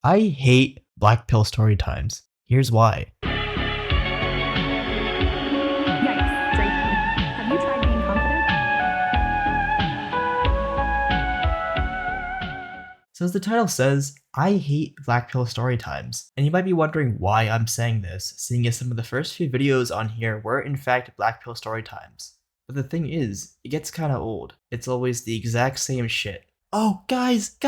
I hate black pill story times. Here's why. Yikes, Drake. Have you tried being confident? So as the title says, I hate black pill story times. And you might be wondering why I'm saying this, seeing as some of the first few videos on here were in fact black pill story times. But the thing is, it gets kinda old. It's always the exact same shit. Oh, guys,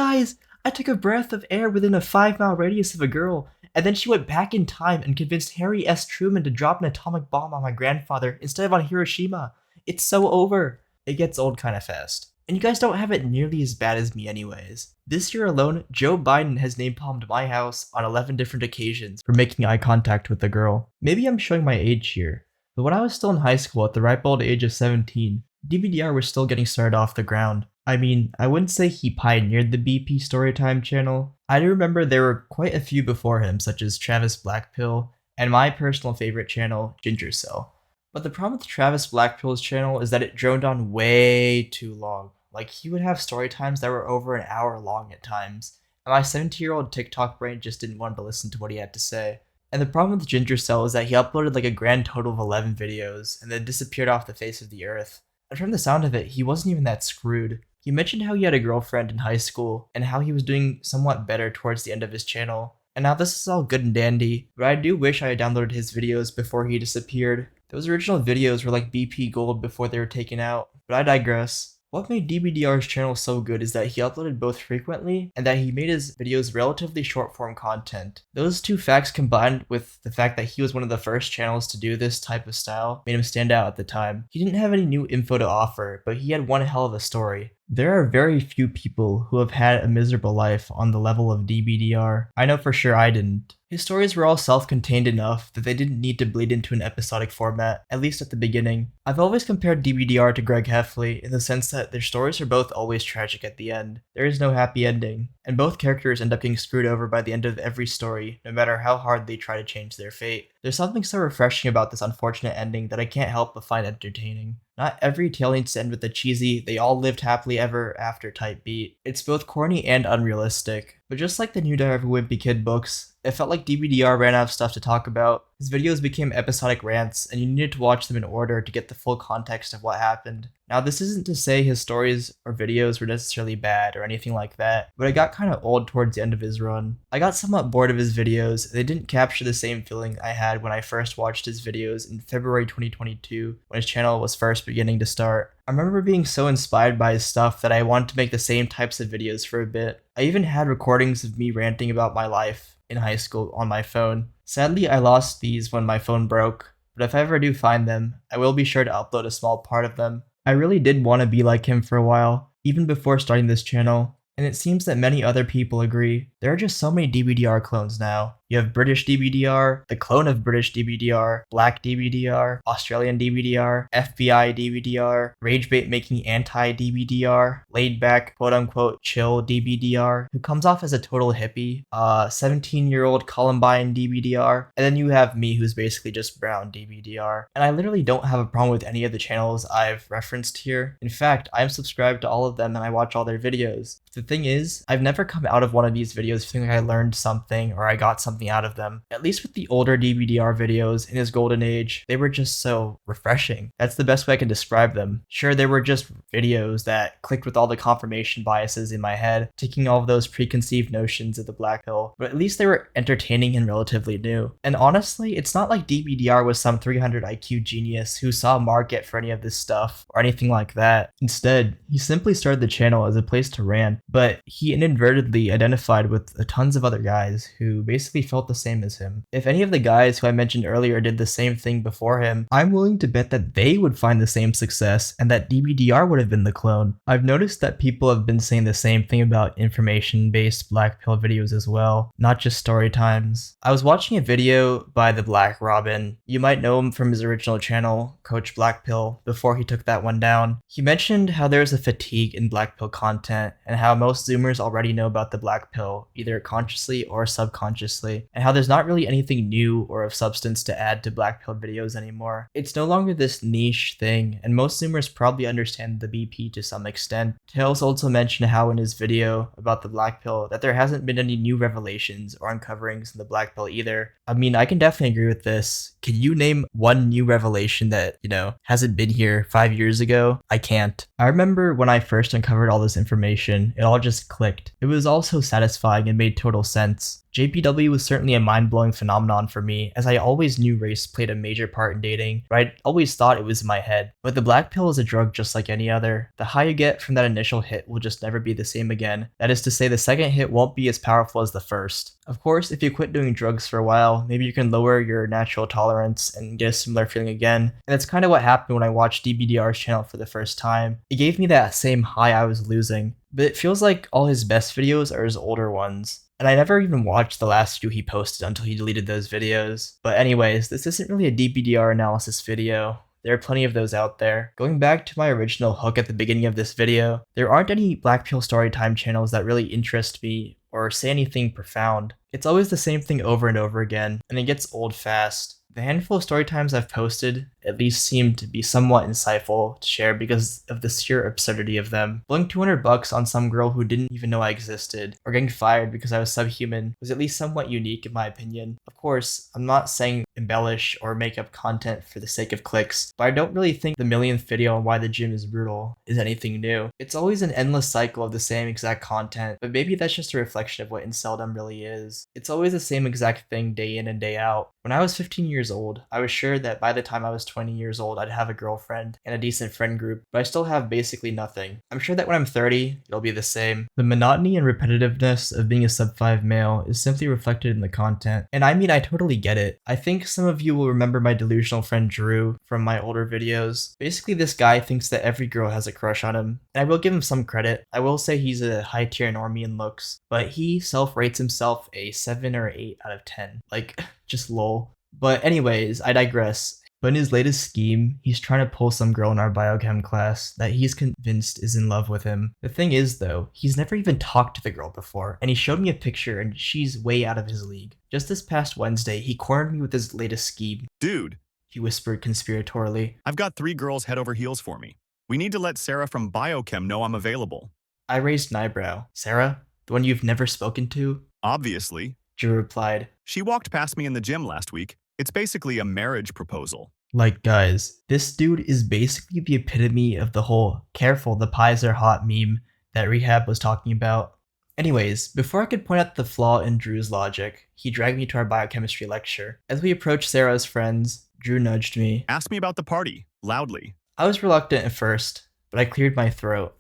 I took a breath of air within a 5-mile radius of a girl, and then she went back in time and convinced Harry S. Truman to drop an atomic bomb on my grandfather instead of on Hiroshima. It's so over. It gets old kinda fast. And you guys don't have it nearly as bad as me anyways. This year alone, Joe Biden has napalmed my house on 11 different occasions for making eye contact with a girl. Maybe I'm showing my age here, but when I was still in high school at the ripe old age of 17, DBDR was still getting started off the ground. I mean, I wouldn't say he pioneered the BP Storytime channel. I do remember there were quite a few before him, such as Travis Blackpill, and my personal favorite channel, Ginger Cell. But the problem with Travis Blackpill's channel is that it droned on way too long. Like, he would have story times that were over an hour long at times, and my 17-year-old TikTok brain just didn't want to listen to what he had to say. And the problem with Ginger Cell is that he uploaded like a grand total of 11 videos, and then disappeared off the face of the earth. And from the sound of it, he wasn't even that screwed. He mentioned how he had a girlfriend in high school, and how he was doing somewhat better towards the end of his channel. And now this is all good and dandy, but I do wish I had downloaded his videos before he disappeared. Those original videos were like BP gold before they were taken out, but I digress. What made DBDR's channel so good is that he uploaded both frequently and that he made his videos relatively short form content. Those two facts combined with the fact that he was one of the first channels to do this type of style made him stand out at the time. He didn't have any new info to offer, but he had one hell of a story. There are very few people who have had a miserable life on the level of DBDR. I know for sure I didn't. His stories were all self-contained enough that they didn't need to bleed into an episodic format, at least at the beginning. I've always compared DBDR to Greg Heffley in the sense that their stories are both always tragic at the end. There is no happy ending, and both characters end up getting screwed over by the end of every story, no matter how hard they try to change their fate. There's something so refreshing about this unfortunate ending that I can't help but find entertaining. Not every tale needs to end with a cheesy, they all lived happily ever after type beat. It's both corny and unrealistic. But just like the New Diary of a Wimpy Kid books, it felt like DBDR ran out of stuff to talk about. His videos became episodic rants, and you needed to watch them in order to get the full context of what happened. Now, this isn't to say his stories or videos were necessarily bad or anything like that, but it got kinda old towards the end of his run. I got somewhat bored of his videos. They didn't capture the same feeling I had when I first watched his videos in February 2022, when his channel was first beginning to start. I remember being so inspired by his stuff that I wanted to make the same types of videos for a bit. I even had recordings of me ranting about my life in high school on my phone. Sadly, I lost these when my phone broke, but if I ever do find them, I will be sure to upload a small part of them. I really did want to be like him for a while, even before starting this channel, and it seems that many other people agree. There are just so many DBDR clones now. You have British DBDR, the clone of British DBDR, Black DBDR, Australian DBDR, FBI DBDR, ragebait making anti-DBDR, laid back quote-unquote chill DBDR, who comes off as a total hippie, 17-year-old Columbine DBDR, and then you have me who's basically just brown DBDR. And I literally don't have a problem with any of the channels I've referenced here. In fact, I'm subscribed to all of them and I watch all their videos. The thing is, I've never come out of one of these videos feeling like I learned something or I got something out of them. At least with the older DBDR videos in his golden age, they were just so refreshing. That's the best way I can describe them. Sure, they were just videos that clicked with all the confirmation biases in my head, taking all of those preconceived notions of the black pill, but at least they were entertaining and relatively new. And honestly, it's not like DBDR was some 300 IQ genius who saw a market for any of this stuff or anything like that. Instead, he simply started the channel as a place to rant, but he inadvertently identified with tons of other guys who basically felt the same as him. If any of the guys who I mentioned earlier did the same thing before him, I'm willing to bet that they would find the same success and that DBDR would have been the clone. I've noticed that people have been saying the same thing about information-based black pill videos as well, not just story times. I was watching a video by the Black Robin. You might know him from his original channel, Coach Blackpill, before he took that one down. He mentioned how there's a fatigue in black pill content and how most Zoomers already know about the black pill, either consciously or subconsciously. honestly, and how there's not really anything new or of substance to add to black pill videos anymore. It's no longer this niche thing, and most zoomers probably understand the BP to some extent. Tails also mentioned how in his video about the black pill that there hasn't been any new revelations or uncoverings in the black pill either. I mean, I can definitely agree with this. Can you name one new revelation that, hasn't been here 5 years ago? I can't. I remember when I first uncovered all this information, it all just clicked. It was all so satisfying and made total sense. JPW was certainly a mind-blowing phenomenon for me, as I always knew race played a major part in dating, but I always thought it was in my head. But the black pill is a drug just like any other. The high you get from that initial hit will just never be the same again. That is to say, the second hit won't be as powerful as the first. Of course, if you quit doing drugs for a while, maybe you can lower your natural tolerance and get a similar feeling again. And that's kind of what happened when I watched DBDR's channel for the first time. It gave me that same high I was losing, but it feels like all his best videos are his older ones. And I never even watched the last few he posted until he deleted those videos. But anyways, this isn't really a DBDR analysis video. There are plenty of those out there. Going back to my original hook at the beginning of this video, there aren't any black pill storytime channels that really interest me or say anything profound. It's always the same thing over and over again, and it gets old fast. The handful of story times I've posted at least seem to be somewhat insightful to share because of the sheer absurdity of them. Blowing $200 on some girl who didn't even know I existed, or getting fired because I was subhuman, was at least somewhat unique in my opinion. Of course, I'm not saying embellish or make up content for the sake of clicks, but I don't really think the millionth video on why the gym is brutal is anything new. It's always an endless cycle of the same exact content, but maybe that's just a reflection of what inceldom really is. It's always the same exact thing day in and day out. When I was 15 years old, I was sure that by the time I was 20 years old, I'd have a girlfriend and a decent friend group, but I still have basically nothing. I'm sure that when I'm 30, it'll be the same. The monotony and repetitiveness of being a sub-5 male is simply reflected in the content, and I mean, I totally get it. I think some of you will remember my delusional friend Drew from my older videos. Basically, this guy thinks that every girl has a crush on him, and I will give him some credit. I will say he's a high-tier normie in looks, but he self-rates himself a 7 or 8 out of 10. Like, just lol. But anyways, I digress. But in his latest scheme, he's trying to pull some girl in our biochem class that he's convinced is in love with him. The thing is though, he's never even talked to the girl before, and he showed me a picture and she's way out of his league. Just this past Wednesday, he cornered me with his latest scheme. Dude, he whispered conspiratorially. I've got 3 girls head over heels for me. We need to let Sarah from biochem know I'm available. I raised an eyebrow. Sarah? The one you've never spoken to? Obviously. Drew replied. She walked past me in the gym last week. It's basically a marriage proposal. Like, guys, this dude is basically the epitome of the whole "careful, the pies are hot" meme that Rehab was talking about. Anyways, before I could point out the flaw in Drew's logic, he dragged me to our biochemistry lecture. As we approached Sarah's friends, Drew nudged me. Ask me about the party, loudly. I was reluctant at first, but I cleared my throat.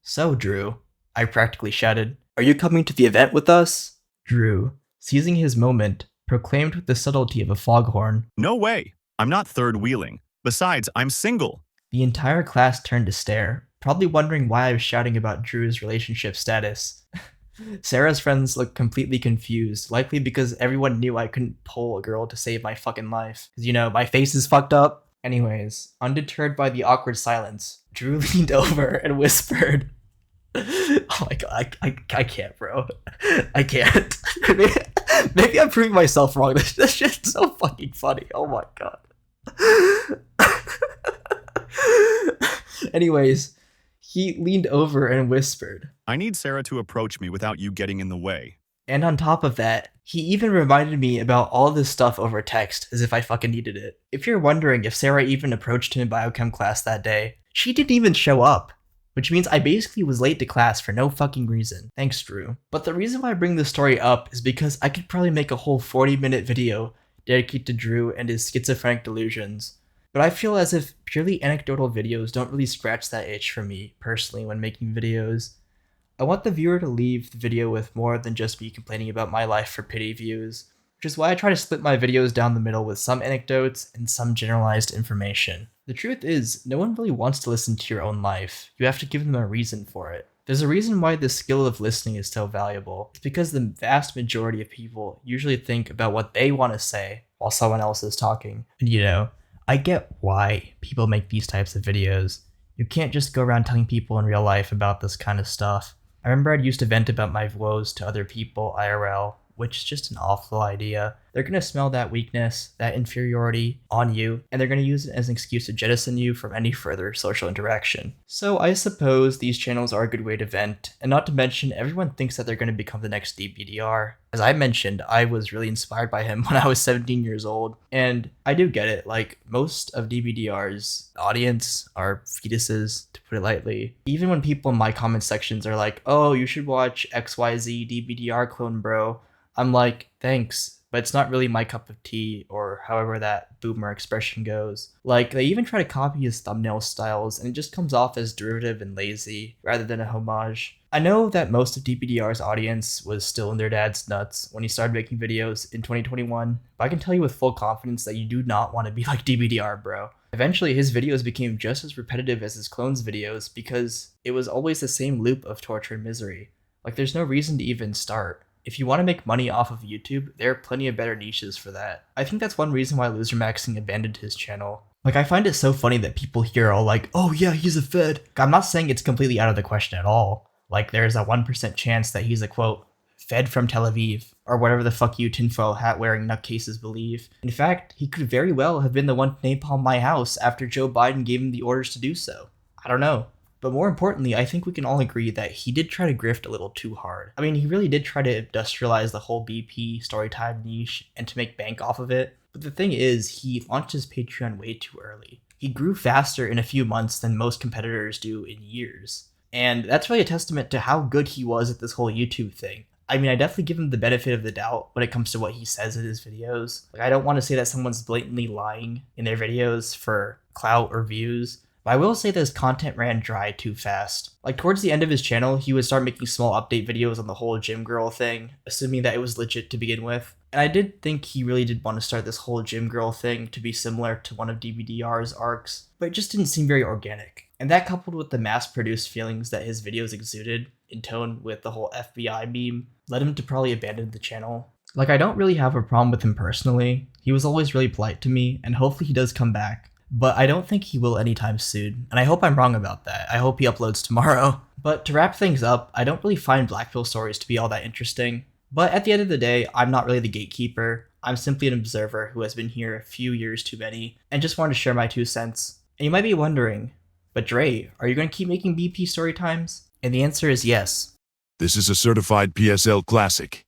So, Drew, I practically shouted, are you coming to the event with us? Drew, seizing his moment, proclaimed with the subtlety of a foghorn. No way. I'm not third wheeling. Besides, I'm single. The entire class turned to stare, probably wondering why I was shouting about Drew's relationship status. Sarah's friends looked completely confused, likely because everyone knew I couldn't pull a girl to save my fucking life. Because, my face is fucked up. Anyways, undeterred by the awkward silence, Drew leaned over and whispered, oh my god, I can't, bro. I can't. Maybe I'm proving myself wrong. This shit's so fucking funny. Oh my god. Anyways, he leaned over and whispered, I need Sarah to approach me without you getting in the way. And on top of that, he even reminded me about all this stuff over text as if I fucking needed it. If you're wondering if Sarah even approached him in biochem class that day, she didn't even show up. Which means I basically was late to class for no fucking reason. Thanks, Drew. But the reason why I bring this story up is because I could probably make a whole 40-minute video dedicated to Drew and his schizophrenic delusions. But I feel as if purely anecdotal videos don't really scratch that itch for me, personally, when making videos. I want the viewer to leave the video with more than just me complaining about my life for pity views, which is why I try to split my videos down the middle with some anecdotes and some generalized information. The truth is, no one really wants to listen to your own life. You have to give them a reason for it. There's a reason why the skill of listening is so valuable. It's because the vast majority of people usually think about what they want to say while someone else is talking. And I get why people make these types of videos. You can't just go around telling people in real life about this kind of stuff. I remember I'd used to vent about my woes to other people IRL, which is just an awful idea. They're gonna smell that weakness, that inferiority on you, and they're gonna use it as an excuse to jettison you from any further social interaction. So I suppose these channels are a good way to vent, and not to mention everyone thinks that they're gonna become the next DBDR. As I mentioned, I was really inspired by him when I was 17 years old, and I do get it, like most of DBDR's audience are fetuses, to put it lightly. Even when people in my comment sections are like, oh, you should watch XYZ DBDR clone bro, I'm like, thanks, but it's not really my cup of tea, or however that boomer expression goes. Like, they even try to copy his thumbnail styles, and it just comes off as derivative and lazy, rather than a homage. I know that most of DBDR's audience was still in their dad's nuts when he started making videos in 2021, but I can tell you with full confidence that you do not want to be like DBDR, bro. Eventually, his videos became just as repetitive as his clones' videos because it was always the same loop of torture and misery. Like, there's no reason to even start. If you want to make money off of YouTube, there are plenty of better niches for that. I think that's one reason why LoserMaxing abandoned his channel. Like, I find it so funny that people here are all like, oh yeah, he's a fed. I'm not saying it's completely out of the question at all. Like, there's a 1% chance that he's a, quote, fed from Tel Aviv, or whatever the fuck you tinfoil hat wearing nutcases believe. In fact, he could very well have been the one to napalm my house after Joe Biden gave him the orders to do so. I don't know. But more importantly, I think we can all agree that he did try to grift a little too hard. I mean, he really did try to industrialize the whole BP storytime niche and to make bank off of it. But the thing is, he launched his Patreon way too early. He grew faster in a few months than most competitors do in years. And that's really a testament to how good he was at this whole YouTube thing. I mean, I definitely give him the benefit of the doubt when it comes to what he says in his videos. Like, I don't want to say that someone's blatantly lying in their videos for clout or views, but I will say that his content ran dry too fast. Like, towards the end of his channel, he would start making small update videos on the whole gym girl thing, assuming that it was legit to begin with. And I did think he really did want to start this whole gym girl thing to be similar to one of DBDR's arcs, but it just didn't seem very organic. And that, coupled with the mass-produced feelings that his videos exuded, in tone with the whole FBI meme, led him to probably abandon the channel. Like, I don't really have a problem with him personally. He was always really polite to me, and hopefully he does come back. But I don't think he will anytime soon, and I hope I'm wrong about that. I hope he uploads tomorrow. But to wrap things up, I don't really find black pill stories to be all that interesting. But at the end of the day, I'm not really the gatekeeper. I'm simply an observer who has been here a few years too many, and just wanted to share my 2 cents. And you might be wondering, but Dre, are you going to keep making BP story times? And the answer is yes. This is a certified PSL classic.